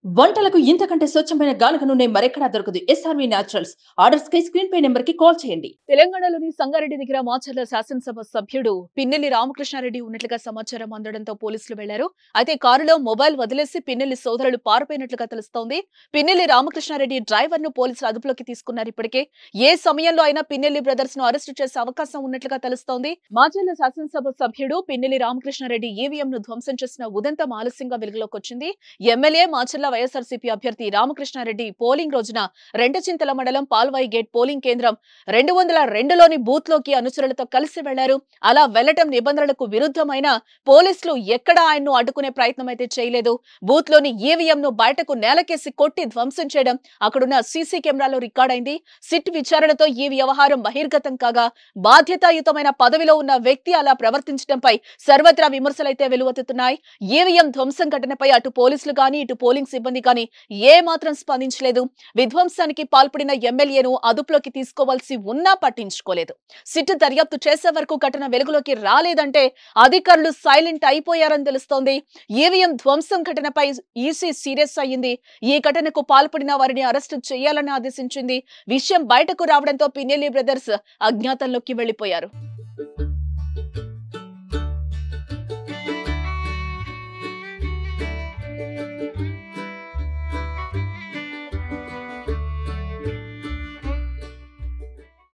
వంటలకు ఇంతకంటే స్వచ్ఛమైన గానుగ నూనె మరెక్కడా దొరకదు. SRV naturals. ఆర్డర్స్ కై స్క్రీన్ పై నెంబర్ కి కాల్ చేయండి. తెలంగాణలోని సంగారెడ్డి దగ్గర మాచర్ల శాసనసభ సభ్యుడు పిన్నెల్లి రామకృష్ణారెడ్డి ఉన్నట్లుగా సమాచారం అందడంతో పోలీసులు వెళ్లారు. అయితే కారులో మొబైల్ వదిలేసి పిన్నెల్లి సోదరులు పారిపోయినట్లుగా తెలుస్తోంది. పిన్నెల్లి రామకృష్ణారెడ్డి డ్రైవర్ ను పోలీసులు అదుపులోకి తీసుకున్నారు. ఇప్పటికే ఏ సమయంలో అయినా పిన్నెల్లి బ్రదర్స్ ను అరెస్టు చేసే అవకాశం ఉన్నట్లుగా తెలుస్తోంది. మాచర్ల శాసనసభ సభ్యుడు పిన్నెల్లి రామకృష్ణారెడ్డి ఈవీఎం ను ధ్వంసం చేసిన ఉదంతం ఆలస్యంగా వెలుగులోకి వచ్చింది. ఎమ్మెల్యే మాచర్ల వైఎస్ఆర్సీపీ అభ్యర్థి రామకృష్ణారెడ్డి పోలింగ్ రోజున రెంటచింతల మండలం పాల్వాయి గేట్ పోలింగ్ కేంద్రం 202లోని బూత్ లోకి అనుచరులతో కలిసి వెళ్లారు. అలా వెళ్లటం నిబంధనలకు విరుద్ధమైన పోలీసులు ఎక్కడా ఆయన్ను అడ్డుకునే ప్రయత్నం అయితే చేయలేదు. బూత్ లోని ఈవీఎం ను బయటకు నేలకేసి కొట్టి ధ్వంసం చేయడం అక్కడున్న సీసీ కెమెరాలో రికార్డైంది. సిట్ విచారణతో ఈ వ్యవహారం బహిర్గతం కాగా బాధ్యతాయుతమైన పదవిలో ఉన్న వ్యక్తి అలా ప్రవర్తించడంపై సర్వత్రా విమర్శలైతే వెలువెత్తుతున్నాయి. ఈవీఎం ధ్వంసం ఘటనపై అటు పోలీసులు గాని ఇటు పోలింగ్ సిబ్బంది కానీ ఏ మాత్రం స్పందించలేదు. విధ్వంసానికి పాల్పడిన ఎమ్మెల్యేను అదుపులోకి తీసుకోవాల్సి ఉన్నా పట్టించుకోలేదు. సిట్ దర్యాప్తు చేసే వరకు ఘటన వెలుగులోకి రాలేదంటే అధికారులు సైలెంట్ అయిపోయారని తెలుస్తోంది. ఈవీఎం ధ్వంసం ఘటనపై ఈసీ సీరియస్ అయ్యింది. ఈ ఘటనకు పాల్పడిన వారిని అరెస్టు చేయాలని ఆదేశించింది. విషయం బయటకు రావడంతో పిన్నెల్లి బ్రదర్స్ అజ్ఞాతంలోకి వెళ్లిపోయారు.